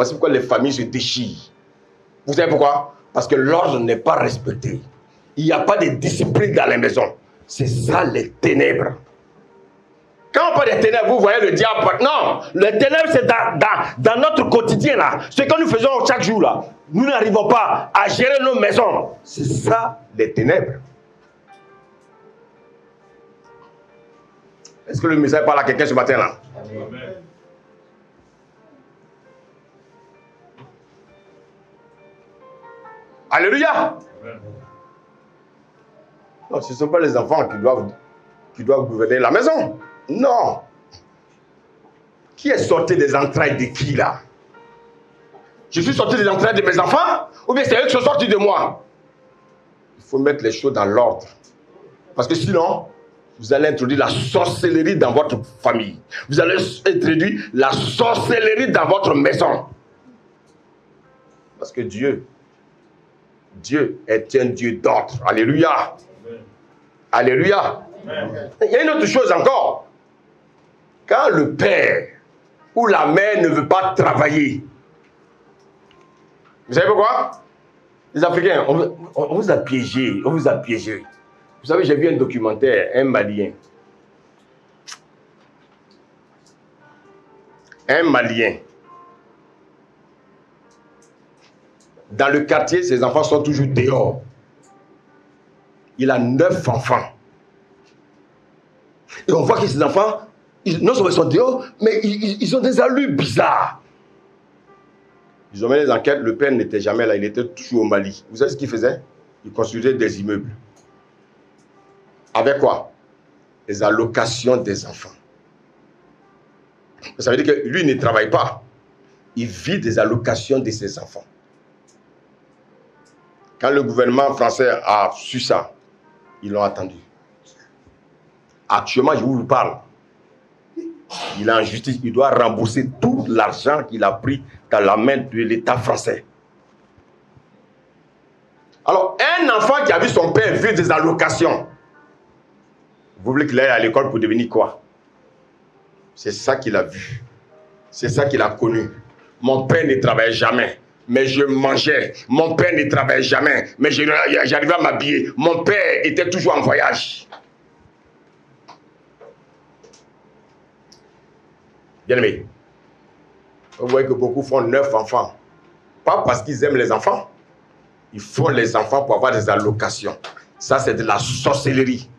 Voici pourquoi les familles se déchirent. Vous savez pourquoi? Parce que l'ordre n'est pas respecté. Il n'y a pas de discipline dans les maisons. C'est ça les ténèbres. Quand on parle des ténèbres, vous voyez le diable. Non, les ténèbres, c'est dans notre quotidien là. Ce que nous faisons chaque jour là. Nous n'arrivons pas à gérer nos maisons. C'est ça les ténèbres. Est-ce que le message parle à quelqu'un ce matin là? Amen. Alléluia. Amen. Non, ce ne sont pas les enfants qui doivent gouverner la maison. Non. Qui est sorti des entrailles de qui là? Je suis sorti des entrailles de mes enfants? Ou bien c'est eux qui sont sortis de moi? Il faut mettre les choses dans l'ordre. Parce que sinon, vous allez introduire la sorcellerie dans votre famille. Vous allez introduire la sorcellerie dans votre maison. Parce que Dieu est un Dieu d'ordre. Alléluia. Amen. Alléluia. Amen. Il y a une autre chose encore. Quand le père ou la mère ne veut pas travailler, vous savez pourquoi? Les Africains, on vous a piégé. On vous a piégé. Vous savez, j'ai vu un documentaire, un Malien. Un Malien. Dans le quartier, ses enfants sont toujours dehors. Il a 9 enfants. Et on voit que ces enfants, non seulement ils sont dehors, mais ils ont des allures bizarres. Ils ont mené les enquêtes, le père n'était jamais là, il était toujours au Mali. Vous savez ce qu'il faisait? Il construisait des immeubles. Avec quoi? Les allocations des enfants. Ça veut dire que lui ne travaille pas. Il vit des allocations de ses enfants. Quand le gouvernement français a su ça, ils l'ont attendu. Actuellement, je vous parle. Il est en justice, il doit rembourser tout l'argent qu'il a pris dans la main de l'État français. Alors, un enfant qui a vu son père vivre des allocations, vous voulez qu'il aille à l'école pour devenir quoi? C'est ça qu'il a vu. C'est ça qu'il a connu. Mon père ne travaillait jamais, mais je mangeais. Mon père ne travaillait jamais, mais j'arrivais à m'habiller. Mon père était toujours en voyage. Bien-aimé, vous voyez que beaucoup font 9 enfants. Pas parce qu'ils aiment les enfants. Ils font les enfants pour avoir des allocations. Ça, c'est de la sorcellerie.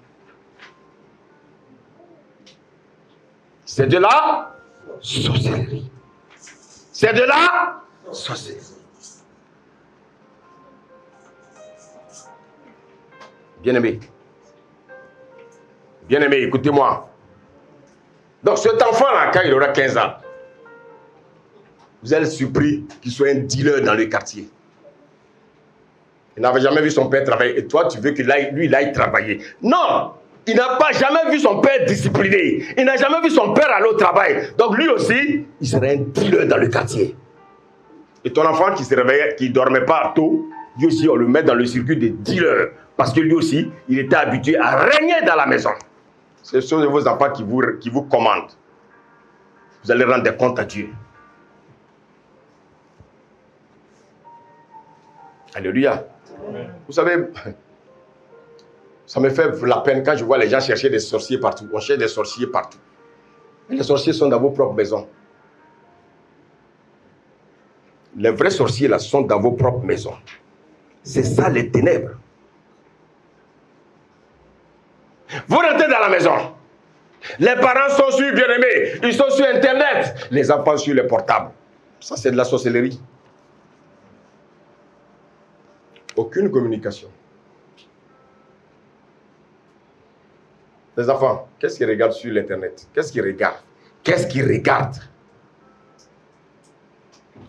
C'est de la sorcellerie. C'est de la sorcellerie. Bien-aimé. Bien-aimé, écoutez-moi. Donc cet enfant-là, quand il aura 15 ans, vous allez être surpris qu'il soit un dealer dans le quartier. Il n'avait jamais vu son père travailler. Et toi, tu veux qu'il aille, lui, il aille travailler. Non! Il n'a pas jamais vu son père discipliné. Il n'a jamais vu son père aller au travail. Donc lui aussi, il serait un dealer dans le quartier. Et ton enfant qui se réveillait, qui ne dormait pas tôt, lui aussi, on le met dans le circuit des dealers. Parce que lui aussi, il était habitué à régner dans la maison. Ce sont vos enfants qui vous commandent. Vous allez rendre des comptes à Dieu. Alléluia. Amen. Vous savez, ça me fait la peine quand je vois les gens chercher des sorciers partout. On cherche des sorciers partout. Et les sorciers sont dans vos propres maisons. Les vrais sorciers là sont dans vos propres maisons. C'est ça les ténèbres. Vous rentrez dans la maison. Les parents sont sur bien-aimés. Ils sont sur Internet. Les enfants sur les portables. Ça, c'est de la sorcellerie. Aucune communication. Les enfants, qu'est-ce qu'ils regardent sur l'Internet? Qu'est-ce qu'ils regardent? Qu'est-ce qu'ils regardent?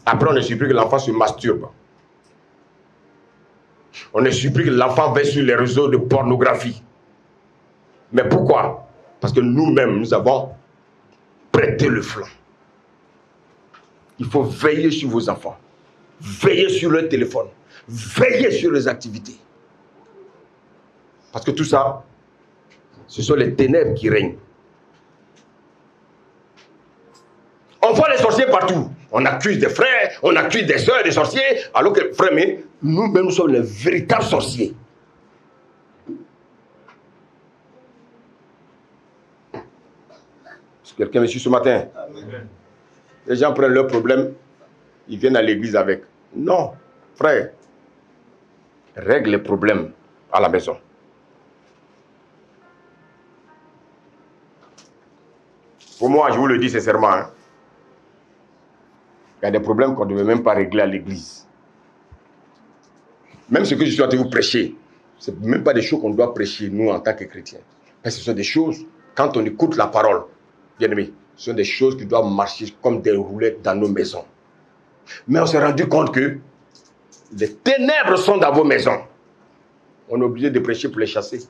Après, on est surpris que l'enfant se masturbe. On est surpris que l'enfant va sur les réseaux de pornographie. Mais pourquoi? Parce que nous-mêmes, nous avons prêté le flanc. Il faut veiller sur vos enfants. Veiller sur leur téléphone. Veiller sur les activités. Parce que tout ça, ce sont les ténèbres qui règnent. On voit les sorciers partout. On accuse des frères, on accuse des sœurs, des sorciers, alors que, frère, mais nous-mêmes, nous sommes les véritables sorciers. Est-ce que quelqu'un me suit ce matin? Amen. Les gens prennent leurs problèmes, ils viennent à l'église avec. Non, frère, règle les problèmes à la maison. Pour moi, je vous le dis sincèrement, hein, il y a des problèmes qu'on ne devait même pas régler à l'église. Même ce que je suis en train de vous prêcher, ce n'est même pas des choses qu'on doit prêcher, nous, en tant que chrétiens. Parce que ce sont des choses, quand on écoute la parole, bien aimé, ce sont des choses qui doivent marcher comme des roulettes dans nos maisons. Mais on s'est rendu compte que les ténèbres sont dans vos maisons. On est obligé de prêcher pour les chasser.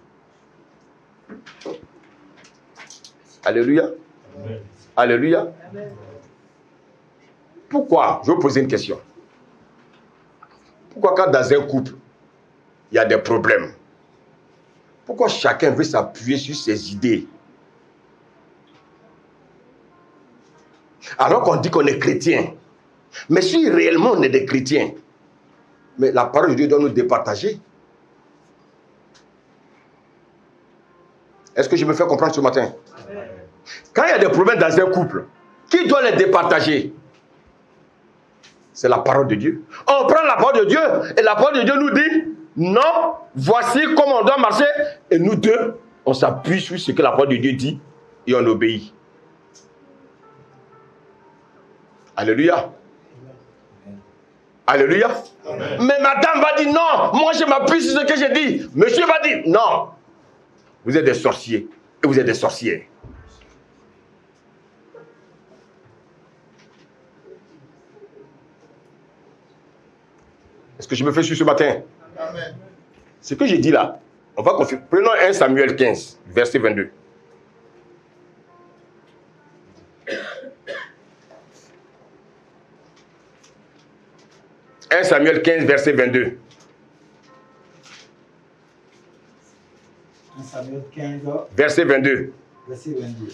Alléluia. Amen. Alléluia. Amen. Pourquoi? Je vais vous poser une question. Pourquoi quand dans un couple, il y a des problèmes, pourquoi chacun veut s'appuyer sur ses idées? Alors qu'on dit qu'on est chrétien. Mais si réellement on est des chrétiens, mais la parole de Dieu doit nous départager. Est-ce que je me fais comprendre ce matin? Amen. Quand il y a des problèmes dans un couple, qui doit les départager? C'est la parole de Dieu. On prend la parole de Dieu et la parole de Dieu nous dit non, voici comment on doit marcher. Et nous deux, on s'appuie sur ce que la parole de Dieu dit et on obéit. Alléluia. Alléluia. Amen. Mais madame va dire non, moi je m'appuie sur ce que j'ai dit. Monsieur va dire non. Vous êtes des sorciers et vous êtes des sorcières. Est-ce que je me fais suivre ce matin? Amen. Ce que j'ai dit là, on va confirmer. Prenons 1 Samuel 15, verset 22. 1 Samuel 15, verset 22. 1 Samuel 15, verset 22. Verset 22.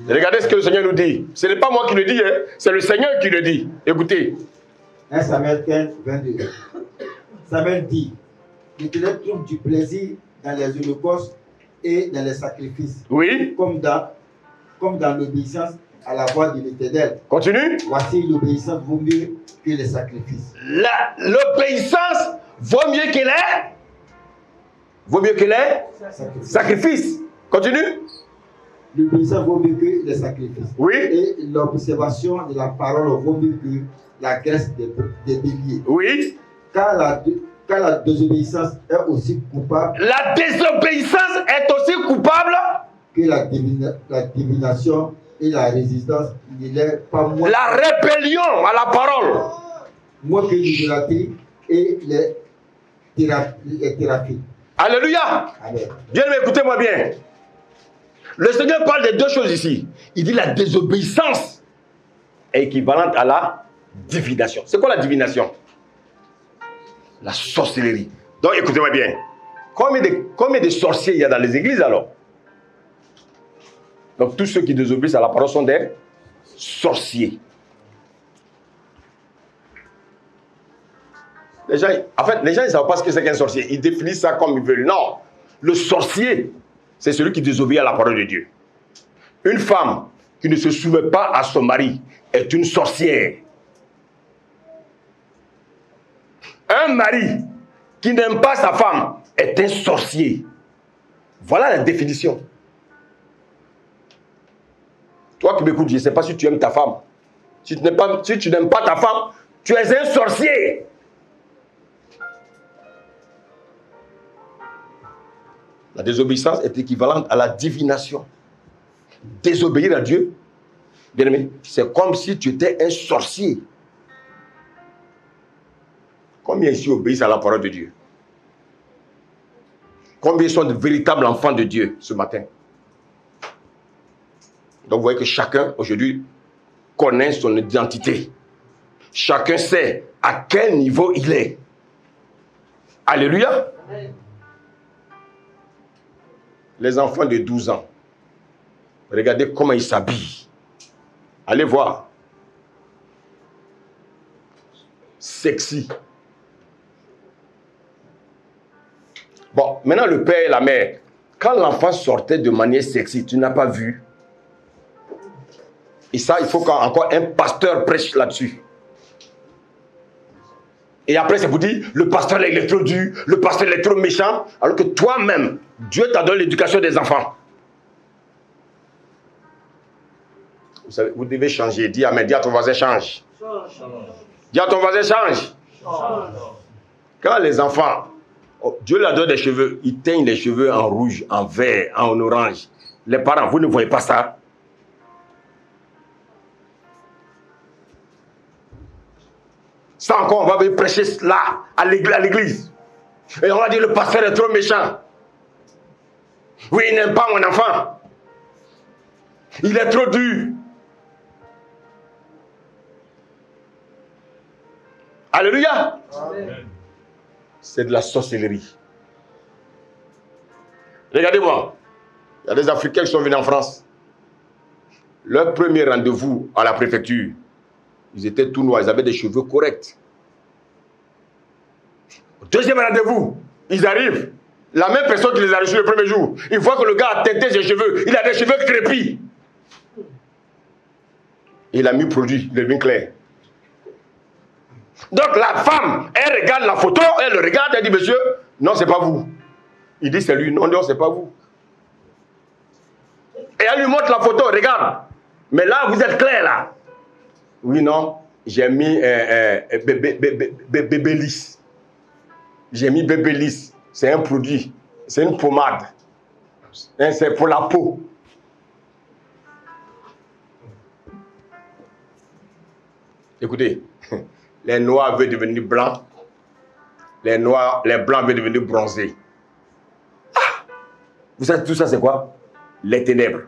Regardez ce que le Seigneur nous dit. Ce n'est pas moi qui le dis, hein, c'est le Seigneur qui le dit. Écoutez. 1 Samuel 15, 22. Samuel dit, l'Éternel trouve du plaisir dans les holocaustes et dans les sacrifices. Oui. Comme dans l'obéissance à la voix de l'Éternel. Continue. Voici l'obéissance vaut mieux que les sacrifices. L'obéissance vaut mieux que les... Vaut mieux que les sacrifices. Continue. L'obéissance vaut mieux que les sacrifices. Oui. Et l'observation de la parole vaut mieux que la graisse des béliers. Oui. Car la désobéissance est aussi coupable. La désobéissance est aussi coupable que la divination et la résistance ne l'est pas moins. La rébellion à la parole. Moins que l'idolâtrie et les thérapies. Alléluia. Amen. Bien, mais écoutez-moi bien. Le Seigneur parle de deux choses ici. Il dit la désobéissance est équivalente à la divination. C'est quoi la divination? La sorcellerie. Donc écoutez-moi bien. Combien de sorciers il y a dans les églises alors? Donc tous ceux qui désobéissent à la parole sont des sorciers. Les gens, ils ne savent pas ce que c'est qu'un sorcier. Ils définissent ça comme ils veulent. Non. Le sorcier, c'est celui qui désobéit à la parole de Dieu. Une femme qui ne se soumett pas à son mari est une sorcière. Un mari qui n'aime pas sa femme est un sorcier. Voilà la définition. Toi qui m'écoutes, je ne sais pas si tu aimes ta femme. Si tu n'aimes pas ta femme, tu es un sorcier. La désobéissance est équivalente à la divination. Désobéir à Dieu, bien aimé, c'est comme si tu étais un sorcier. Combien ici obéissent à la parole de Dieu? Combien sont de véritables enfants de Dieu ce matin? Donc vous voyez que chacun aujourd'hui connaît son identité. Chacun sait à quel niveau il est. Alléluia. Amen. Les enfants de 12 ans, regardez comment ils s'habillent. Allez voir. sexy. Bon, maintenant le père et la mère, quand l'enfant sortait de manière sexy, tu n'as pas vu. Et ça, il faut qu'encore un pasteur prêche là-dessus. Et après, c'est pour dire, le pasteur il est trop dur, le pasteur il est trop méchant, alors que toi-même, Dieu t'a donné l'éducation des enfants. Vous savez, vous devez changer. Dis amen, dis à ton voisin, change. Dis à ton voisin, change. Quand les enfants, Dieu leur donne des cheveux, ils teignent les cheveux en rouge, en vert, en orange. Les parents, vous ne voyez pas ça? Ça encore, on va venir prêcher là, à l'église. Et on va dire, le pasteur est trop méchant. Oui, il n'aime pas mon enfant. Il est trop dur. Alléluia. C'est de la sorcellerie. Regardez-moi. Il y a des Africains qui sont venus en France. Leur premier rendez-vous à la préfecture, ils étaient tout noirs, ils avaient des cheveux corrects. Au deuxième rendez-vous, ils arrivent. La même personne qui les a reçus le premier jour, ils voient que le gars a teinté ses cheveux. Il a des cheveux crépis. Il a mis produit, il est bien clair. Donc la femme, elle regarde la photo, elle le regarde, elle dit, monsieur, non, c'est pas vous. Il dit, c'est lui, non, non, c'est pas vous. Et elle lui montre la photo, regarde. Mais là, vous êtes clair, là. Oui, non, j'ai mis Bébélis. J'ai mis Bébélis. C'est un produit, c'est une pommade. C'est pour la peau. Écoutez, les noirs veulent devenir blancs, les blancs veulent devenir bronzés. Ah! Vous savez tout ça c'est quoi? Les ténèbres.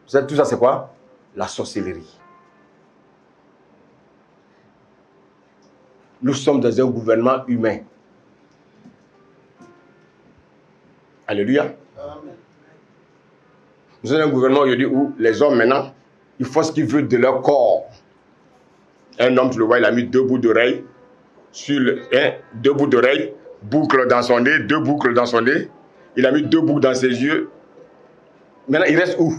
Vous savez tout ça c'est quoi? La sorcellerie. Nous sommes dans un gouvernement humain. Alléluia. Amen. Nous sommes dans un gouvernement aujourd'hui où les hommes maintenant, ils font ce qu'ils veulent de leur corps. Un homme, tu le vois, il a mis 2 bouts d'oreilles sur 2 bouts d'oreilles, boucles dans son nez, 2 boucles dans son nez. Il a mis 2 boucles dans ses yeux. Maintenant, il reste où?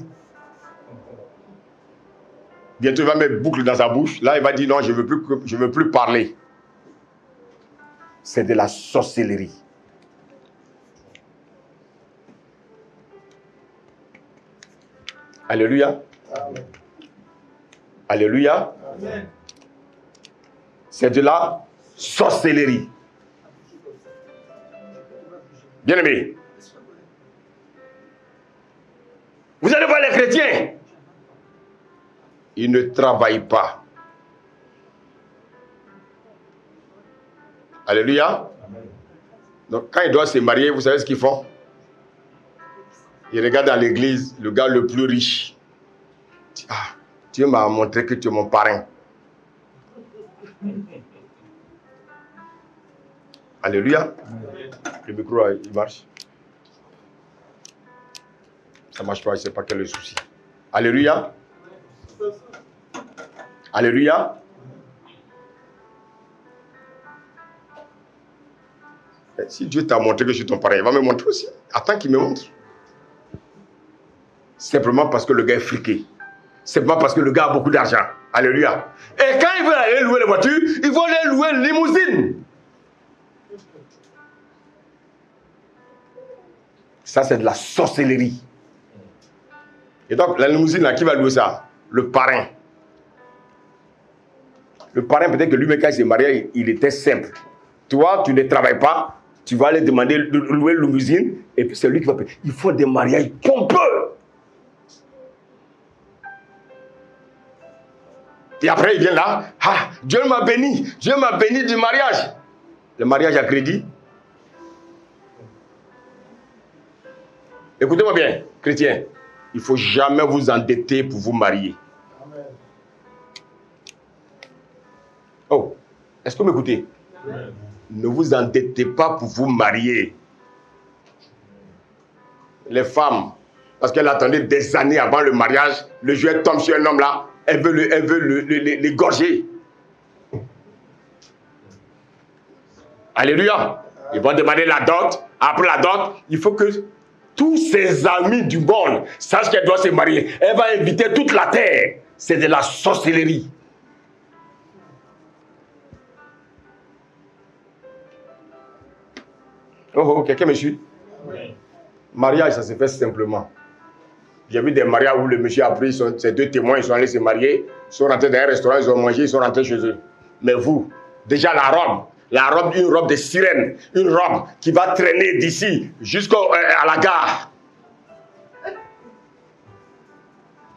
Bientôt, il va mettre boucle dans sa bouche. Là, il va dire non, je ne veux plus parler. C'est de la sorcellerie. Alléluia. Amen. Alléluia. Amen. C'est de la sorcellerie. Bien-aimés, vous allez voir les chrétiens. Ils ne travaillent pas. Alléluia. Amen. Donc quand ils doivent se marier, vous savez ce qu'ils font? Ils regardent dans l'église le gars le plus riche. Ah, Dieu m'a montré que tu es mon parrain. Alléluia. Le micro, il marche. Ça ne marche pas, je ne sais pas quel est le souci. Alléluia. Alléluia. Si Dieu t'a montré que je suis ton parrain, il va me montrer aussi. Attends qu'il me montre. Simplement parce que le gars est friqué. Simplement parce que le gars a beaucoup d'argent. Alléluia. Et quand ils veulent aller louer les voitures, ils vont aller louer une limousine. Ça, c'est de la sorcellerie. Et donc, la limousine, là, qui va louer ça? Le parrain. Le parrain, peut-être que lui-même, quand il s'est marié, il était simple. Toi, tu ne travailles pas, tu vas aller demander de louer une limousine, et puis c'est lui qui va payer. Il faut des mariages pompeux. Et après, il vient là. Ah, Dieu m'a béni. Dieu m'a béni du mariage. Le mariage à crédit. Écoutez-moi bien, chrétiens. Il ne faut jamais vous endetter pour vous marier. Amen. Oh, est-ce que vous m'écoutez? Amen. Ne vous endettez pas pour vous marier. Les femmes, parce qu'elles attendaient des années avant le mariage, le jouet tombe sur un homme là. Elle veut l'égorger. Alléluia. Ils vont demander la dot. Après la dot, il faut que tous ses amis du monde sachent qu'elle doit se marier. Elle va inviter toute la terre. C'est de la sorcellerie. Oh, quelqu'un me suit? Oui. Mariage, ça se fait simplement. J'ai vu des mariages où le monsieur a pris ses 2 témoins, ils sont allés se marier, ils sont rentrés dans un restaurant, ils ont mangé, ils sont rentrés chez eux. Mais vous, déjà la robe, une robe de sirène, une robe qui va traîner d'ici jusqu'à la gare.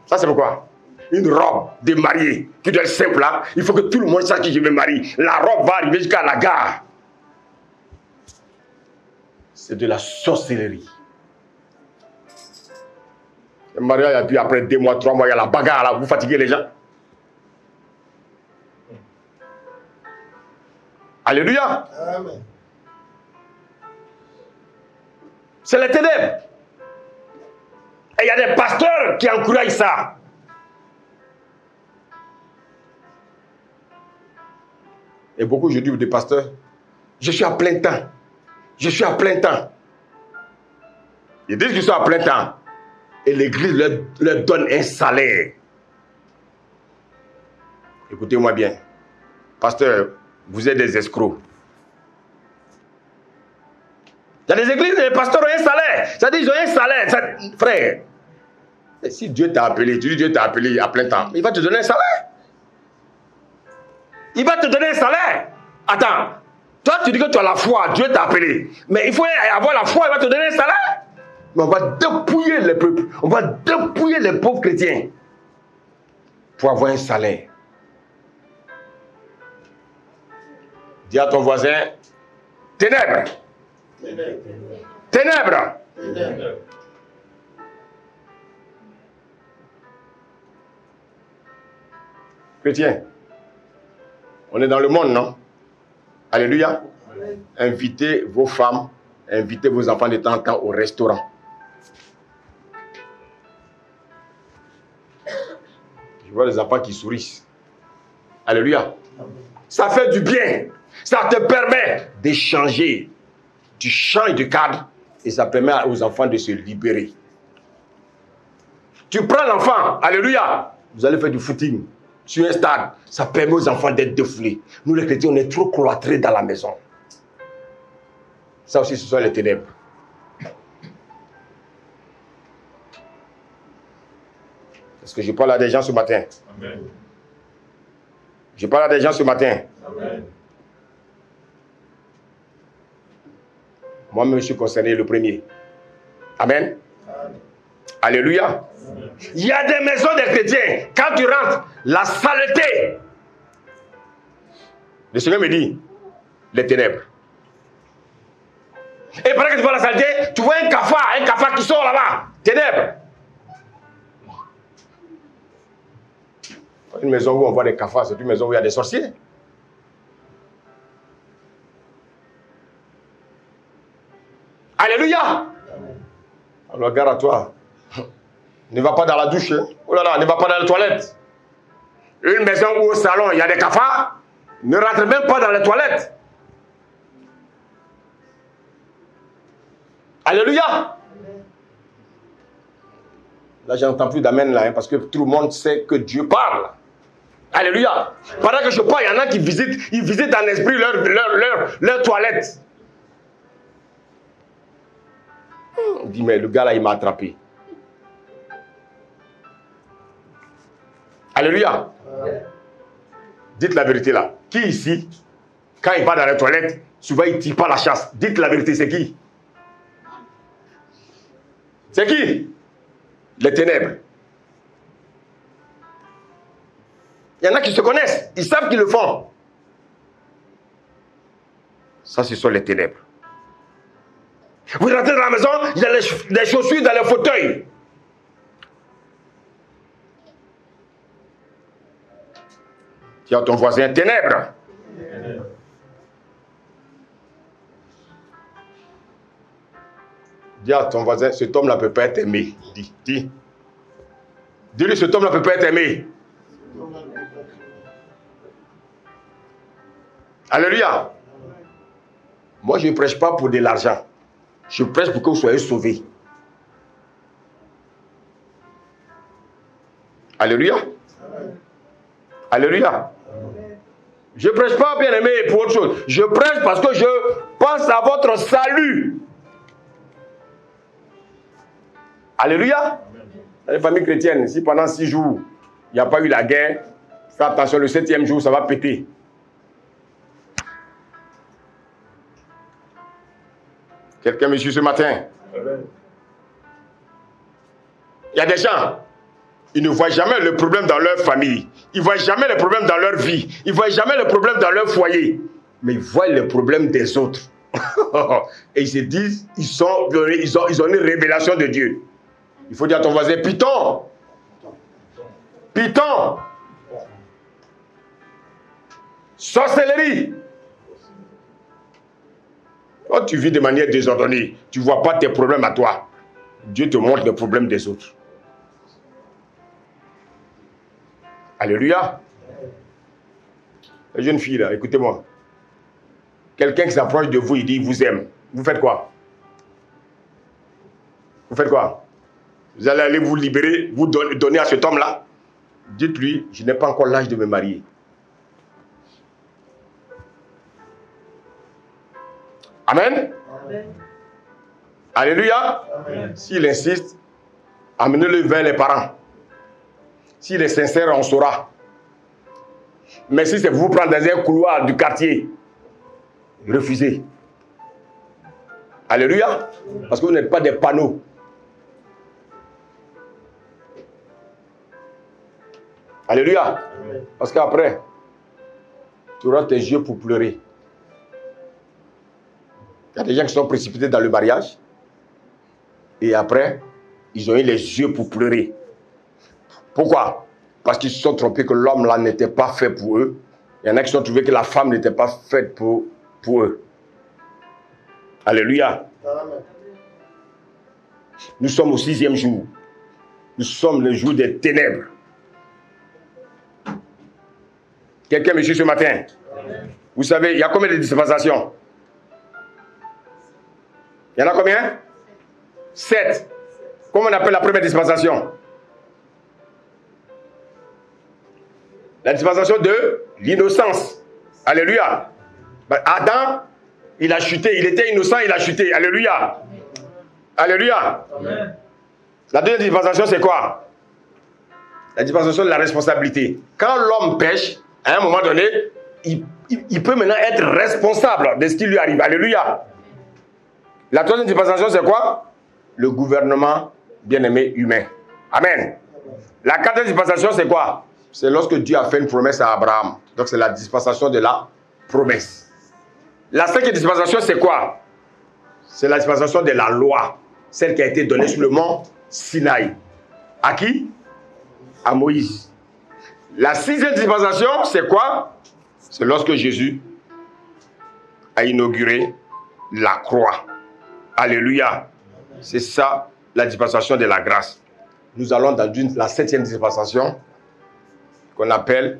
Ça c'est pourquoi? Une robe de mariée qui doit être simple là, il faut que tout le monde sache que je me marie. La robe va arriver jusqu'à la gare. C'est de la sorcellerie. Le mariage, et puis après 2 mois, 3 mois, il y a la bagarre là, vous fatiguez les gens. Alléluia. Amen. C'est les ténèbres. Et il y a des pasteurs qui encouragent ça. Et beaucoup, je dis des pasteurs, je suis à plein temps. Je suis à plein temps. Ils disent qu'ils sont à plein temps. Et l'église leur donne un salaire. Écoutez-moi bien. Pasteur, vous êtes des escrocs. Il y a des églises, les pasteurs ont un salaire. Ça dit, ils ont un salaire. Ça, frère, si Dieu t'a appelé, tu dis Dieu t'a appelé à plein temps, il va te donner un salaire. Il va te donner un salaire. Attends, toi tu dis que tu as la foi, Dieu t'a appelé. Mais il faut avoir la foi, il va te donner un salaire. Mais on va dépouiller les peuples, on va dépouiller les pauvres chrétiens pour avoir un salaire. Dis à ton voisin, ténèbres. Ténèbres. Ténèbres. Ténèbres. Chrétiens, on est dans le monde, non? Alléluia. Amen. Invitez vos femmes, invitez vos enfants de temps en temps au restaurant. Je vois les enfants qui sourient. Alléluia. Ça fait du bien. Ça te permet d'échanger. Tu changes de cadre et ça permet aux enfants de se libérer. Tu prends l'enfant, alléluia, vous allez faire du footing sur un stade. Ça permet aux enfants d'être défoulés. Nous les chrétiens, on est trop cloîtrés dans la maison. Ça aussi, ce sont les ténèbres. Est-ce que je parle à des gens ce matin? Amen. Je parle à des gens ce matin. Amen. Moi-même, je suis concerné le premier. Amen. Amen. Alléluia. Amen. Il y a des maisons des chrétiens. Quand tu rentres, la saleté. Le Seigneur me dit, les ténèbres. Et pendant que tu vois la saleté, tu vois un cafard qui sort là-bas. Ténèbres. Une maison où on voit des cafards, c'est une maison où il y a des sorciers. Alléluia. Alors regarde à toi. Ne va pas dans la douche. Hein. Oh là là, ne va pas dans les toilettes. Une maison où au salon il y a des cafards, ne rentre même pas dans les toilettes. Alléluia. Là, j'entends plus d'amen là, hein, parce que tout le monde sait que Dieu parle. Alléluia. Pendant que je parle, il y en a qui visitent, ils visitent en esprit leur toilette. On dit, mais le gars là, il m'a attrapé. Alléluia. Dites la vérité là. Qui ici, quand il va dans les toilettes, souvent il ne tire pas la chasse. Dites la vérité, c'est qui? C'est qui? Les ténèbres. Il y en a qui se connaissent, ils savent qu'ils le font. Ça, ce sont les ténèbres. Vous rentrez dans la maison, il y a des chaussures dans les fauteuils. Tu as ton voisin, ténèbres. Dis à ton voisin, cet homme-là ne peut pas être aimé. Dis. Dis-lui, cet homme-là ne peut pas être aimé. Alléluia. Moi, je ne prêche pas pour de l'argent. Je prêche pour que vous soyez sauvés. Alléluia. Alléluia. Je ne prêche pas, bien aimé, pour autre chose. Je prêche parce que je pense à votre salut. Alléluia. Dans les familles chrétiennes, si pendant 6 jours, il n'y a pas eu la guerre, fais attention, le 7e jour, ça va péter. Quelqu'un me suit ce matin? Il y a des gens, ils ne voient jamais le problème dans leur famille. Ils ne voient jamais le problème dans leur vie. Ils ne voient jamais le problème dans leur foyer. Mais ils voient le problème des autres. Et ils se disent, ils ont une révélation de Dieu. Il faut dire à ton voisin, Python. Python. Sorcellerie. Quand tu vis de manière désordonnée, tu ne vois pas tes problèmes à toi. Dieu te montre les problèmes des autres. Alléluia. La jeune fille là, écoutez-moi. Quelqu'un qui s'approche de vous, il dit, il vous aime. Vous faites quoi? Vous faites quoi? Vous allez aller vous libérer, vous donner à cet homme-là. Dites-lui, je n'ai pas encore l'âge de me marier. Amen. Amen. Alléluia. S'il insiste, amenez-le vers les parents. S'il est sincère, on saura. Mais si c'est pour vous prendre dans un couloir du quartier, refusez. Alléluia. Parce que vous n'êtes pas des panneaux. Alléluia. Parce qu'après, tu auras tes yeux pour pleurer. Il y a des gens qui sont précipités dans le mariage. Et après, ils ont eu les yeux pour pleurer. Pourquoi? Parce qu'ils se sont trompés que l'homme là n'était pas fait pour eux. Il y en a qui se sont trouvés que la femme n'était pas faite pour eux. Alléluia. Amen. Nous sommes au 6e jour. Nous sommes le jour des ténèbres. Quelqu'un me suit ce matin? Amen. Vous savez, il y a combien de dispensations? Il y en a combien? 7. Comment on appelle la première dispensation? La dispensation de l'innocence. Alléluia. Adam, il a chuté. Il était innocent, il a chuté. Alléluia. Alléluia. Amen. La deuxième dispensation, c'est quoi? La dispensation de la responsabilité. Quand l'homme pêche, à un moment donné, il peut maintenant être responsable de ce qui lui arrive. Alléluia. La troisième dispensation, c'est quoi? Le gouvernement bien-aimé humain. Amen. La quatrième dispensation, c'est quoi? C'est lorsque Dieu a fait une promesse à Abraham. Donc, c'est la dispensation de la promesse. La cinquième dispensation, c'est quoi? C'est la dispensation de la loi. Celle qui a été donnée sur le mont Sinaï. À qui? À Moïse. La sixième dispensation, c'est quoi? C'est lorsque Jésus a inauguré la croix. Alléluia. C'est ça, la dispensation de la grâce. Nous allons dans la septième dispensation qu'on appelle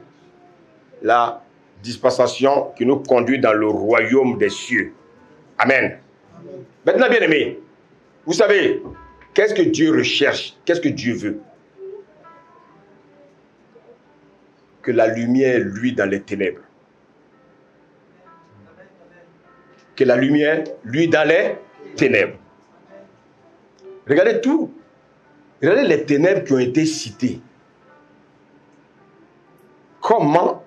la dispensation qui nous conduit dans le royaume des cieux. Amen. Amen. Maintenant, bien aimé, vous savez, qu'est-ce que Dieu recherche? Qu'est-ce que Dieu veut? Que la lumière luit dans les ténèbres. Que la lumière luit dans les ténèbres. Regardez tout. Regardez les ténèbres qui ont été citées. Comment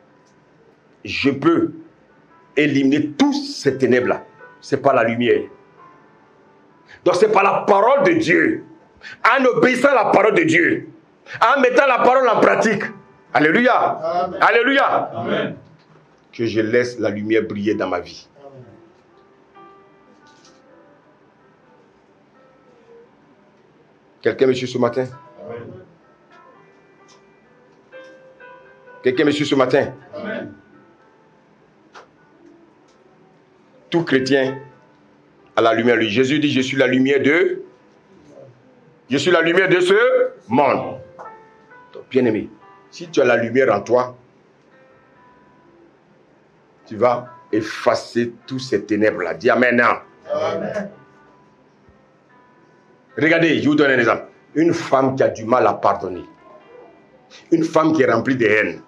je peux éliminer toutes ces ténèbres-là? C'est par la lumière. Donc c'est par la parole de Dieu. En obéissant à la parole de Dieu. En mettant la parole en pratique. Alléluia. Amen. Alléluia. Amen. Que je laisse la lumière briller dans ma vie. Amen. Quelqu'un me suit ce matin? Amen. Quelqu'un me suit ce matin? Amen. Tout chrétien a la lumière. Lui. Jésus dit, je suis la lumière de... Je suis la lumière de ce monde. Bien aimé, si tu as la lumière en toi, tu vas effacer tous ces ténèbres-là. Dis Amen. Amen. Regardez, je vous donne un exemple. Une femme qui a du mal à pardonner. Une femme qui est remplie de haine.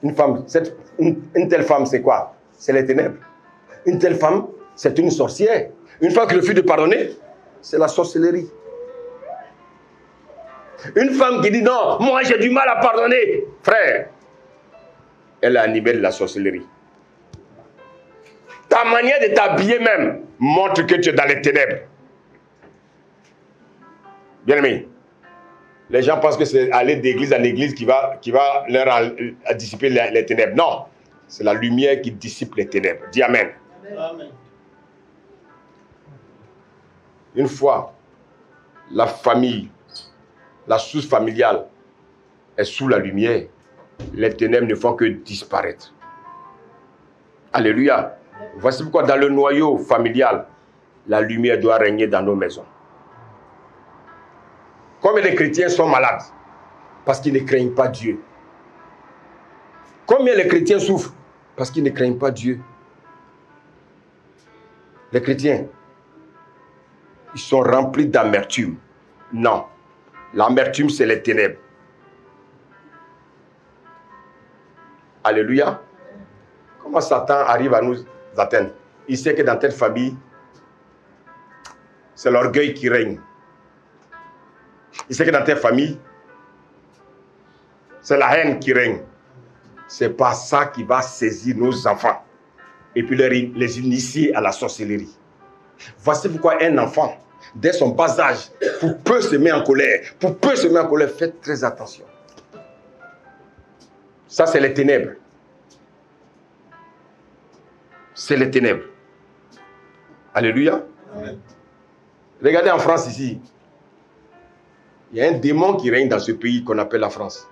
Une telle femme, c'est quoi? C'est les ténèbres. Une telle femme, c'est une sorcière. Une femme qui refuse de pardonner, c'est la sorcellerie. Une femme qui dit non, moi j'ai du mal à pardonner. Frère, elle a animé de la sorcellerie. Ta manière de t'habiller même montre que tu es dans les ténèbres. Bien aimé, les gens pensent que c'est aller d'église en église qui va leur dissiper les ténèbres. Non, c'est la lumière qui dissipe les ténèbres. Dis Amen. Amen. Une fois, la famille, la source familiale est sous la lumière, les ténèbres ne font que disparaître. Alléluia. Voici pourquoi dans le noyau familial, la lumière doit régner dans nos maisons. Combien de chrétiens sont malades? Parce qu'ils ne craignent pas Dieu. Combien les chrétiens souffrent? Parce qu'ils ne craignent pas Dieu. Les chrétiens, ils sont remplis d'amertume. Non. L'amertume, c'est les ténèbres. Alléluia. Comment Satan arrive à nous atteindre? Il sait que dans telle famille, c'est l'orgueil qui règne. Il sait que dans telle famille, c'est la haine qui règne. C'est pas ça qui va saisir nos enfants et puis les initier à la sorcellerie. Voici pourquoi un enfant, dès son bas âge, pour peu se met en colère. Faites très attention. Ça, c'est les ténèbres. C'est les ténèbres. Alléluia. Amen. Regardez en France ici. Il y a un démon qui règne dans ce pays qu'on appelle la France.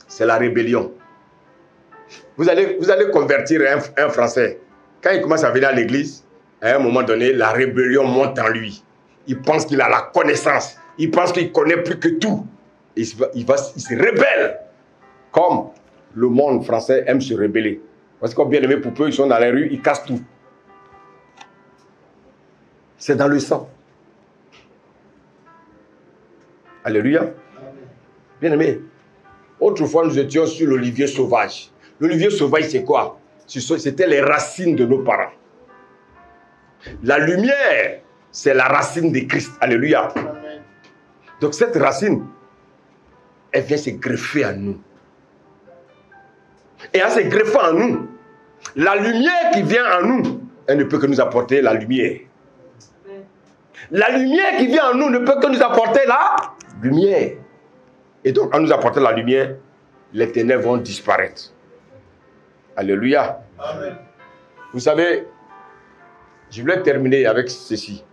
C'est la rébellion. Vous allez convertir un Français. Quand il commence à venir à l'église, à un moment donné, la rébellion monte en lui. Il pense qu'il a la connaissance. Il pense qu'il connaît plus que tout. Il se rebelle. Comme le monde français aime se rebeller. Parce que bien aimé pour peu, ils sont dans les rues, ils cassent tout. C'est dans le sang. Alléluia. Bien aimé. Autrefois, nous étions sur l'olivier sauvage. L'olivier sauvage, c'est quoi? C'était les racines de nos parents. La lumière, c'est la racine de Christ. Alléluia. Amen. Donc cette racine, elle vient se greffer à nous. Et en se greffant en nous, la lumière qui vient en nous, elle ne peut que nous apporter la lumière. La lumière qui vient en nous ne peut que nous apporter la lumière. Et donc, en nous apportant la lumière, les ténèbres vont disparaître. Alléluia. Amen. Vous savez, je voulais terminer avec ceci.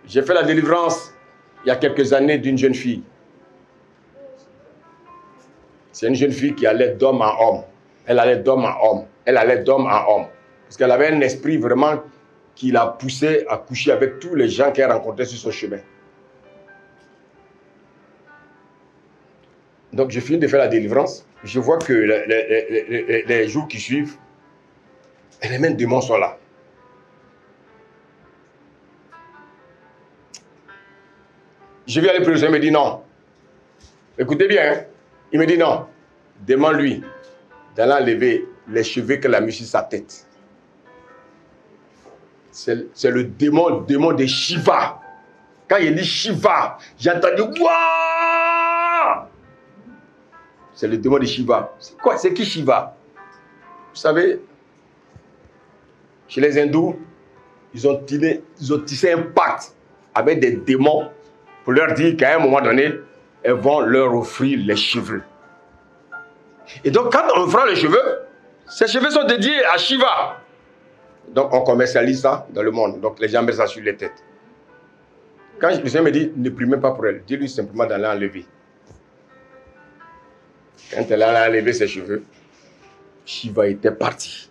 J'ai fait la délivrance il y a quelques années d'une jeune fille. C'est une jeune fille qui allait d'homme en homme. Elle allait d'homme en homme. Elle allait d'homme en homme. Parce qu'elle avait un esprit vraiment qui la poussait à coucher avec tous les gens qu'elle rencontrait sur son chemin. Donc, je finis de faire la délivrance. Je vois que les jours qui suivent, les mêmes démons sont là. Je vais aller plus loin, il me dit non. Écoutez bien, hein? Il me dit non. Demande-lui d'aller enlever les cheveux qu'elle a mis sur sa tête. C'est le démon de Shiva. Quand il dit Shiva, j'ai entendu Wouah! C'est le démon de Shiva. C'est quoi? C'est qui Shiva? Vous savez, chez les hindous, ils ont tissé un pacte avec des démons pour leur dire qu'à un moment donné, elles vont leur offrir les cheveux. Et donc, quand on offre les cheveux, ces cheveux sont dédiés à Shiva. Donc, on commercialise ça dans le monde. Donc, les gens mettent ça sur les têtes. Quand le Seigneur me dit, ne prie même pas pour elle, dis-lui simplement d'aller enlever. Quand elle a enlevé ses cheveux, Shiva était parti.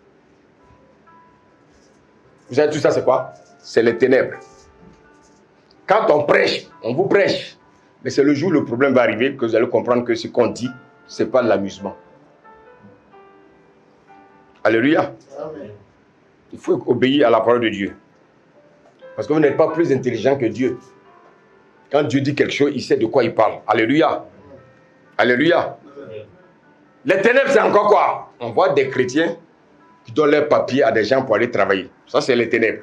Vous savez, tout ça, c'est quoi? C'est les ténèbres. Quand on prêche, on vous prêche. Mais c'est le jour où le problème va arriver que vous allez comprendre que ce qu'on dit Ce n'est pas l'amusement. Alléluia. Amen. Il faut obéir à la parole de Dieu. Parce que vous n'êtes pas plus intelligent que Dieu. Quand Dieu dit quelque chose, il sait de quoi il parle. Alléluia. Alléluia. Les ténèbres, c'est encore quoi? On voit des chrétiens qui donnent leurs papiers à des gens pour aller travailler. Ça, c'est les ténèbres.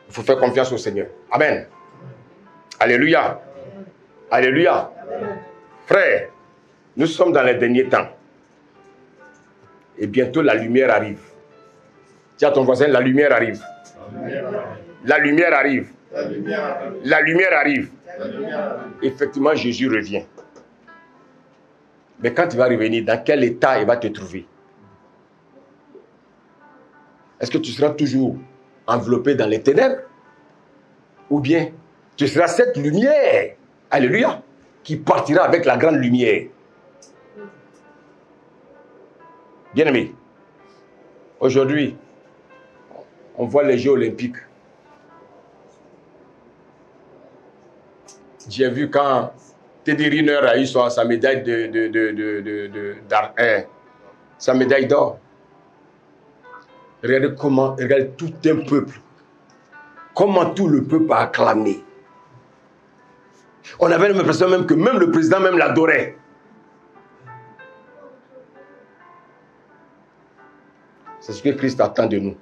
Il faut faire confiance au Seigneur. Amen. Alléluia. Alléluia. Frère, nous sommes dans les derniers temps. Et bientôt, la lumière arrive. Dis à ton voisin, la lumière arrive. La lumière arrive. La lumière arrive. Effectivement, Jésus revient. Mais quand il va revenir, dans quel état il va te trouver? Est-ce que tu seras toujours enveloppé dans les ténèbres? Ou bien tu seras cette lumière, alléluia, qui partira avec la grande lumière? Bien-aimés, aujourd'hui, on voit les Jeux olympiques. J'ai vu quand Teddy Riner a eu sa médaille sa médaille d'or. Regardez comment, regardez tout un peuple. Comment tout le peuple a acclamé. On avait l'impression même que même le président même l'adorait. C'est ce que Christ attend de nous.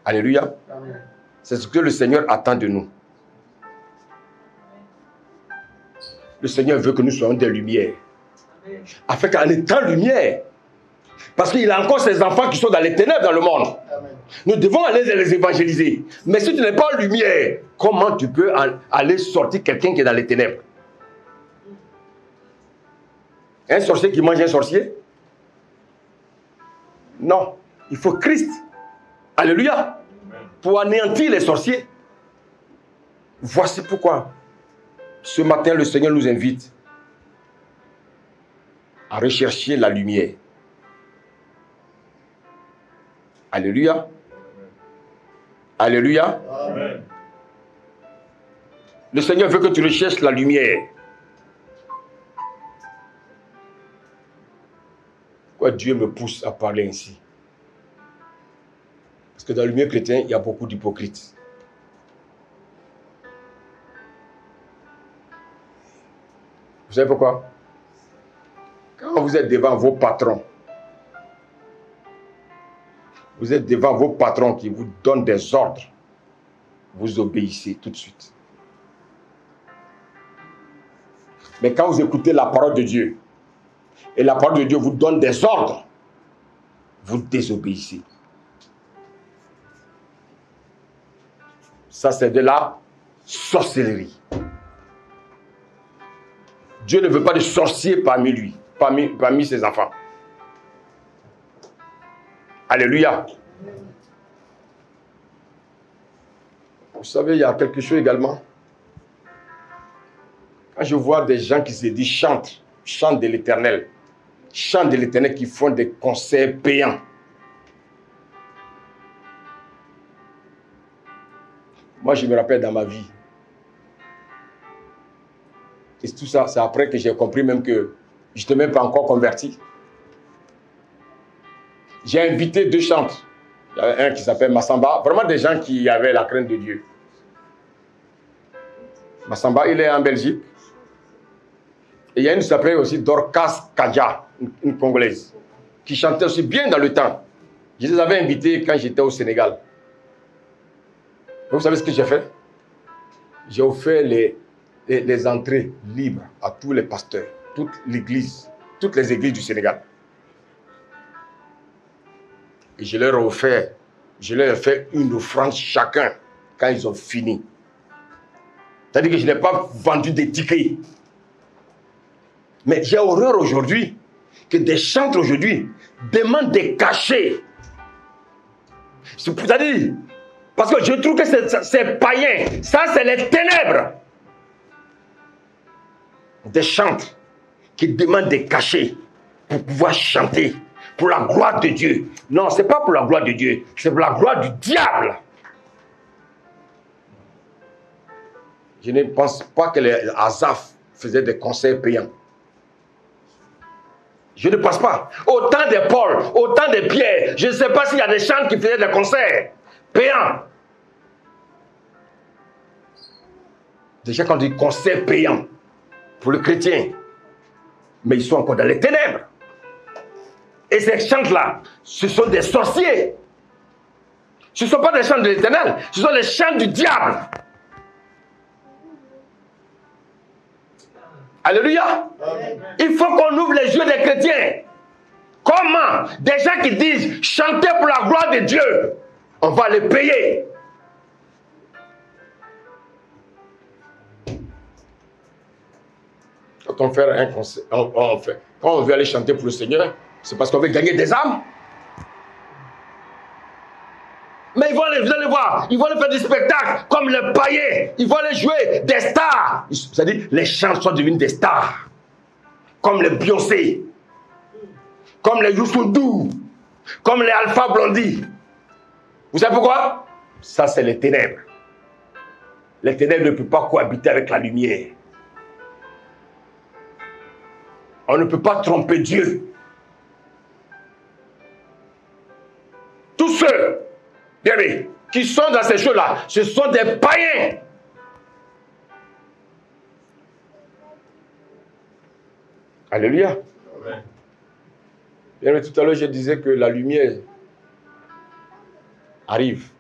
Alléluia. Amen. C'est ce que le Seigneur attend de nous. Le Seigneur veut que nous soyons des lumières. Afin qu'en étant lumière, parce qu'il a encore ses enfants qui sont dans les ténèbres dans le monde. Amen. Nous devons aller les évangéliser. Mais si tu n'es pas lumière, comment tu peux aller sortir quelqu'un qui est dans les ténèbres? Un sorcier qui mange un sorcier? Non. Il faut Christ. Alléluia. Pour anéantir les sorciers. Voici pourquoi ce matin le Seigneur nous invite à rechercher la lumière. Alléluia. Alléluia. Amen. Le Seigneur veut que tu recherches la lumière. Pourquoi Dieu me pousse à parler ainsi? Parce que dans le milieu chrétien, il y a beaucoup d'hypocrites. Vous savez pourquoi? Quand vous êtes devant vos patrons, vous êtes devant vos patrons qui vous donnent des ordres, vous obéissez tout de suite. Mais quand vous écoutez la parole de Dieu, et la parole de Dieu vous donne des ordres, vous désobéissez. Ça, c'est de la sorcellerie. Dieu ne veut pas de sorciers parmi lui, parmi ses enfants. Alléluia. Vous savez, il y a quelque chose également. Quand je vois des gens qui se disent chantent de l'Éternel, chantent de l'Éternel, qui font des concerts payants. Moi, je me rappelle dans ma vie. Et tout ça, c'est après que j'ai compris même que je n'étais même pas encore converti. J'ai invité 2 chantres. Il y avait un qui s'appelle Massamba. Vraiment des gens qui avaient la crainte de Dieu. Massamba, il est en Belgique. Et il y a une qui s'appelait aussi Dorcas Kadja, une Congolaise, qui chantait aussi bien dans le temps. Je les avais invités quand j'étais au Sénégal. Vous savez ce que j'ai fait? J'ai offert les entrées libres à tous les pasteurs, toutes les églises du Sénégal. Et je leur ai fait une offrande chacun quand ils ont fini. C'est-à-dire que je n'ai pas vendu des tickets. Mais j'ai horreur aujourd'hui que des chantres aujourd'hui demandent des cachets. C'est-à-dire, parce que je trouve que c'est païen. Ça, c'est les ténèbres. Des chantres qui demandent des cachets pour pouvoir chanter pour la gloire de Dieu. Non, ce n'est pas pour la gloire de Dieu, c'est pour la gloire du diable. Je ne pense pas que les Asaph faisaient des concerts payants. Je ne pense pas. Autant de Paul, autant de Pierre, je ne sais pas s'il y a des chants qui faisaient des concerts payants. Déjà quand on dit concert payant pour le chrétien, mais ils sont encore dans les ténèbres. Et ces chants-là, ce sont des sorciers. Ce ne sont pas des chants de l'Éternel, ce sont les chants du diable. Alléluia. Amen. Il faut qu'on ouvre les yeux des chrétiens. Comment? Des gens qui disent chanter pour la gloire de Dieu, on va les payer. Quand on fait un concert, quand on veut aller chanter pour le Seigneur, c'est parce qu'on veut gagner des âmes. Mais vous allez voir, ils vont aller faire des spectacles comme les païens. Ils vont aller jouer des stars. C'est-à-dire, les chants sont devenus des stars. Comme les Beyoncé, comme les Youssou N'Dour, comme les Alpha Blondy. Vous savez pourquoi? Ça, c'est les ténèbres. Les ténèbres ne peuvent pas cohabiter avec la lumière. On ne peut pas tromper Dieu. Tous ceux, bien aimés, qui sont dans ces choses-là, ce sont des païens. Alléluia. Amen. Bien aimé, tout à l'heure, je disais que la lumière arrive.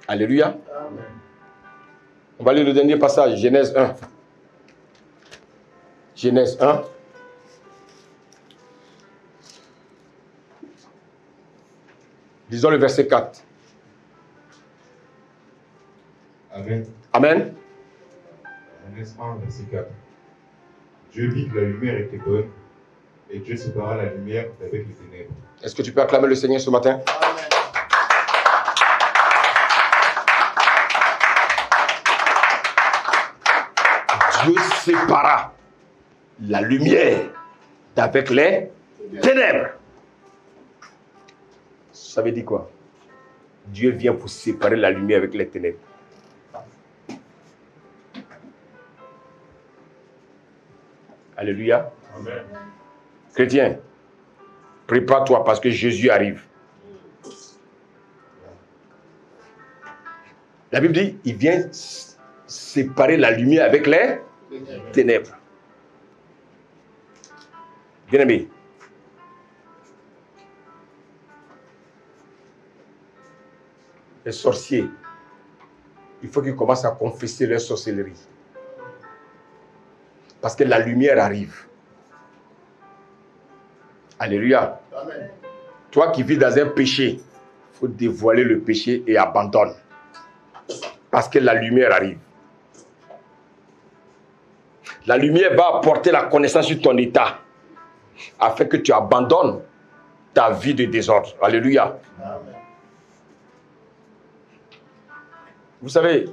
Alléluia. Amen. On va lire le dernier passage, Genèse 1. Genèse 1. Lisons le verset 4. Amen. Amen. Genèse 1, verset 4. Dieu vit que la lumière était bonne, et Dieu sépara la lumière d'avec les ténèbres. Est-ce que tu peux acclamer le Seigneur ce matin? Amen. Dieu sépara la lumière d'avec les ténèbres. Ça veut dire quoi? Dieu vient pour séparer la lumière avec les ténèbres. Alléluia. Amen. Chrétien, prépare-toi parce que Jésus arrive. La Bible dit, il vient séparer la lumière avec les ténèbres. Bien-aimé, les sorciers, il faut qu'ils commencent à confesser leur sorcellerie. Parce que la lumière arrive. Alléluia. Amen. Toi qui vis dans un péché, il faut dévoiler le péché et abandonne. Parce que la lumière arrive. La lumière va apporter la connaissance sur ton état, afin que tu abandonnes ta vie de désordre. Alléluia. Amen. Vous savez,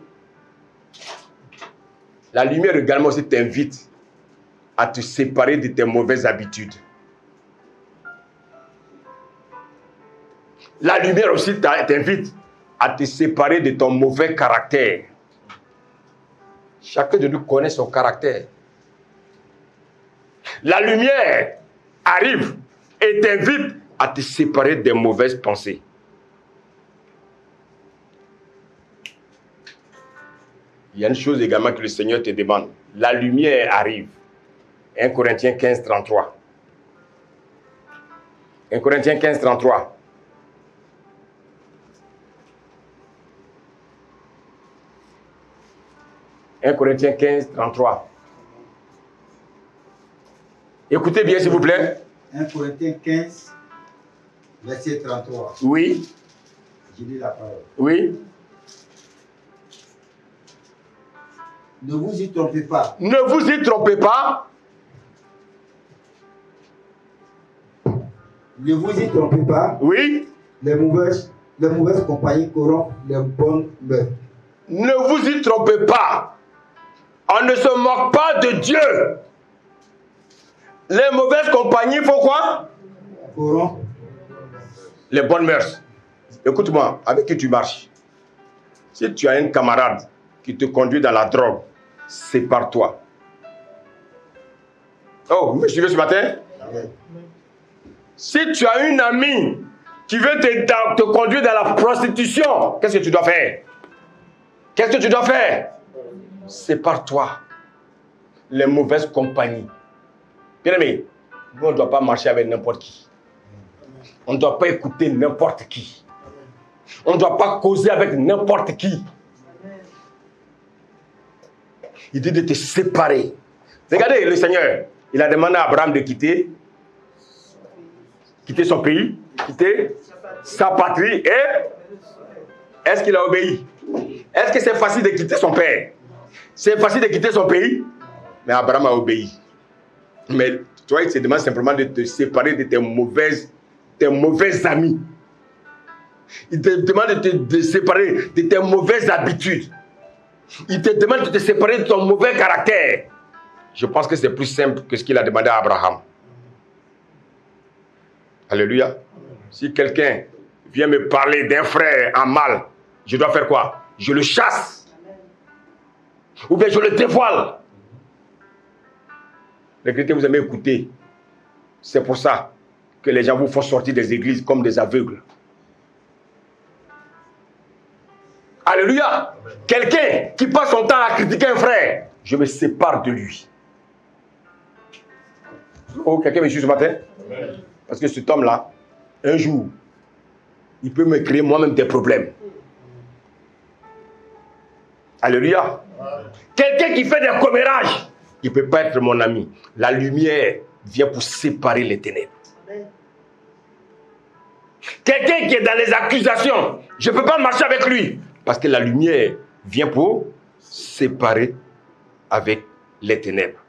la lumière également aussi t'invite à te séparer de tes mauvaises habitudes. La lumière aussi t'invite à te séparer de ton mauvais caractère. Chacun de nous connaît son caractère. La lumière arrive et t'invite à te séparer des mauvaises pensées. Il y a une chose également que le Seigneur te demande. La lumière arrive. 1 Corinthiens 15, 33. 1 Corinthiens 15, 33. « 1 Corinthiens 15, 33. Écoutez bien, s'il vous plaît. 1 Corinthiens 15, verset 33. Oui. Je lis la parole. Oui. Ne vous y trompez pas. Ne vous y trompez pas. Ne vous y trompez pas. Oui. Les mauvaises compagnies corrompent les bonnes mœurs. Ne vous y trompez pas. On ne se moque pas de Dieu. Les mauvaises compagnies font quoi? Corrompent les bonnes mœurs. Écoute-moi, avec qui tu marches? Si tu as un camarade qui te conduit dans la drogue, sépare-toi. Oh, vous me suivez ce matin? Si tu as une amie qui veut te conduire dans la prostitution, qu'est-ce que tu dois faire? Qu'est-ce que tu dois faire? Sépare-toi. Les mauvaises compagnies. Bien aimé, nous on ne doit pas marcher avec n'importe qui. On ne doit pas écouter n'importe qui. On ne doit pas causer avec n'importe qui. Il dit de te séparer. Regardez, le Seigneur, il a demandé à Abraham de quitter son pays, quitter sa patrie et est-ce qu'il a obéi? Est-ce que c'est facile de quitter son père? C'est facile de quitter son pays? Mais Abraham a obéi. Mais toi, il te demande simplement de te séparer de tes mauvais amis. Il te demande de te séparer de tes mauvaises habitudes. Il te demande de te séparer de ton mauvais caractère. Je pense que c'est plus simple que ce qu'il a demandé à Abraham. Alléluia. Si quelqu'un vient me parler d'un frère en mal, je dois faire quoi? Je le chasse. Ou bien je le dévoile. Les chrétiens, vous aimez écouter. C'est pour ça que les gens vous font sortir des églises comme des aveugles. Alléluia. Quelqu'un qui passe son temps à critiquer un frère, je me sépare de lui. Oh, quelqu'un me suit ce matin? Parce que cet homme-là, un jour, il peut me créer moi-même des problèmes. Alléluia. Quelqu'un qui fait des commérages, il ne peut pas être mon ami. La lumière vient pour séparer les ténèbres. Quelqu'un qui est dans les accusations, je ne peux pas marcher avec lui. Parce que la lumière vient pour séparer avec les ténèbres.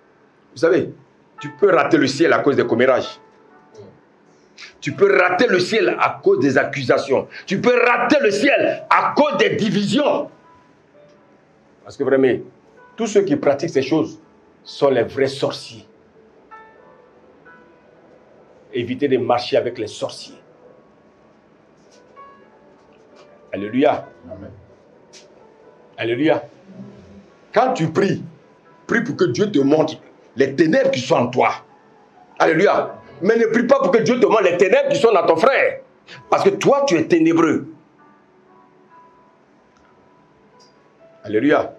Vous savez, tu peux rater le ciel à cause des commérages. Tu peux rater le ciel à cause des accusations. Tu peux rater le ciel à cause des divisions. Parce que vraiment, tous ceux qui pratiquent ces choses sont les vrais sorciers. Évitez de marcher avec les sorciers. Alléluia. Amen. Alléluia. Quand tu pries, prie pour que Dieu te montre les ténèbres qui sont en toi. Alléluia. Mais ne prie pas pour que Dieu te montre les ténèbres qui sont dans ton frère. Parce que toi, tu es ténébreux. Alléluia.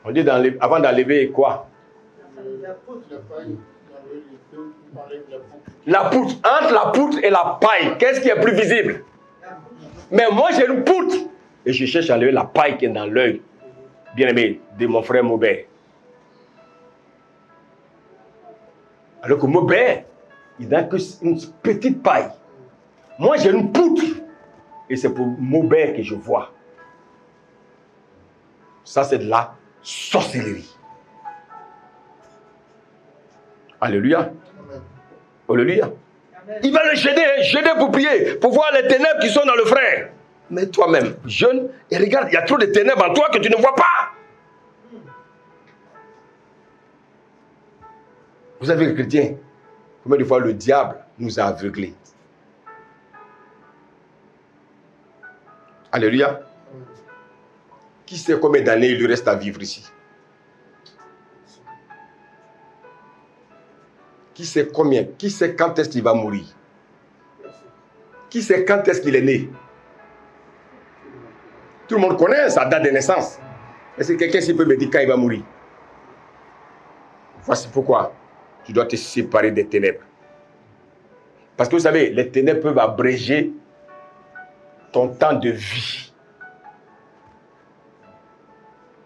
On dit avant d'enlever quoi? La poutre. Entre la poutre et la paille, qu'est-ce qui est plus visible? Mais moi, j'ai une poutre. Et je cherche à enlever la paille qui est dans l'œil, bien-aimé, de mon frère Maubert. Alors que Maubert, il n'a qu'une petite paille. Moi, j'ai une poutre. Et c'est pour Maubert que je vois. Ça, c'est de la sorcellerie. Alléluia. Alléluia. Il va le jeûner pour prier, pour voir les ténèbres qui sont dans le frère. Mais toi-même, jeûne et regarde, il y a trop de ténèbres en toi que tu ne vois pas. Vous savez, les chrétiens, combien de fois le diable nous a aveuglés? Alléluia. Qui sait combien d'années il lui reste à vivre ici? Qui sait combien? Qui sait quand est-ce qu'il va mourir? Qui sait quand est-ce qu'il est né? Tout le monde connaît sa date de naissance. Est-ce que quelqu'un s'il peut me dire quand il va mourir? Voici pourquoi tu dois te séparer des ténèbres. Parce que vous savez, les ténèbres peuvent abréger ton temps de vie.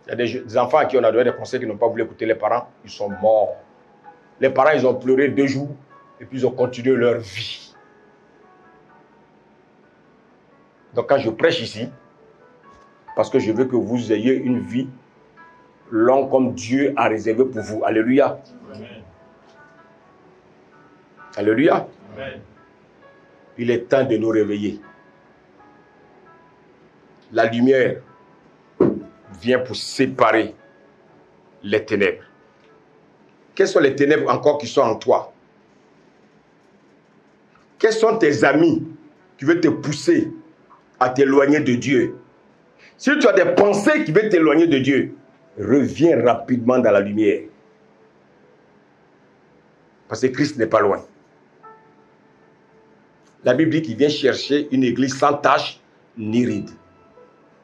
Il y a des enfants à qui on a donné des conseils qui n'ont pas voulu écouter les parents, ils sont morts. Les parents, ils ont pleuré 2 jours et puis ils ont continué leur vie. Donc quand je prêche ici, parce que je veux que vous ayez une vie longue comme Dieu a réservé pour vous. Alléluia. Amen. Alléluia. Amen. Il est temps de nous réveiller. La lumière vient pour séparer les ténèbres. Quelles sont les ténèbres encore qui sont en toi? Quels sont tes amis qui veulent te pousser à t'éloigner de Dieu? Si tu as des pensées qui veulent t'éloigner de Dieu, reviens rapidement dans la lumière. Parce que Christ n'est pas loin. La Bible dit qu'il vient chercher une église sans tache ni rides.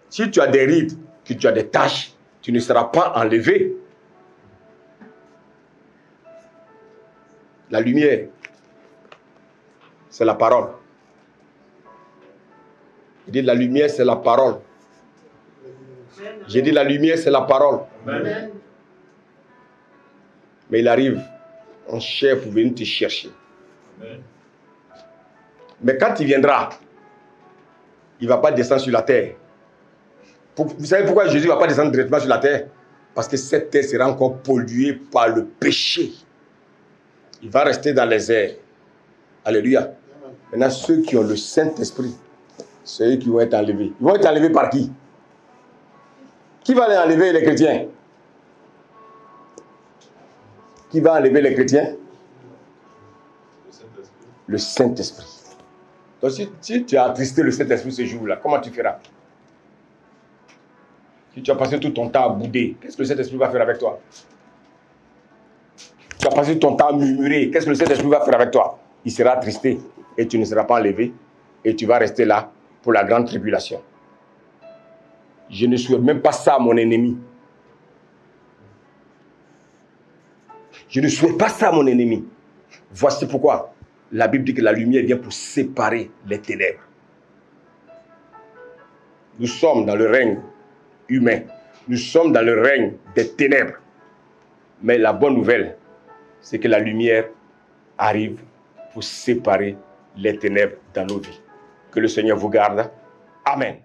Si tu as des rides, que tu as des taches, tu ne seras pas enlevé. La lumière, c'est la parole. Il dit la lumière, c'est la parole. J'ai dit la lumière, c'est la parole. Amen. Mais il arrive en chair pour venir te chercher. Amen. Mais quand il viendra, il ne va pas descendre sur la terre. Vous savez pourquoi Jésus ne va pas descendre directement sur la terre? Parce que cette terre sera encore polluée par le péché. Il va rester dans les airs. Alléluia. Maintenant, ceux qui ont le Saint-Esprit, c'est eux qui vont être enlevés. Ils vont être enlevés par qui? Qui va les enlever, les chrétiens? Qui va enlever les chrétiens? Le Saint-Esprit. Donc si tu as attristé le Saint-Esprit ce jour-là, comment tu feras? Si tu as passé tout ton temps à bouder, qu'est-ce que le Saint-Esprit va faire avec toi? Tu as passé ton temps à murmurer, qu'est-ce que le Saint-Esprit va faire avec toi? Il sera attristé et tu ne seras pas enlevé et tu vas rester là pour la grande tribulation. Je ne souhaite même pas ça à mon ennemi. Je ne souhaite pas ça à mon ennemi. Voici pourquoi la Bible dit que la lumière vient pour séparer les ténèbres. Nous sommes dans le règne humain. Nous sommes dans le règne des ténèbres. Mais la bonne nouvelle, c'est que la lumière arrive pour séparer les ténèbres dans nos vies. Que le Seigneur vous garde. Amen.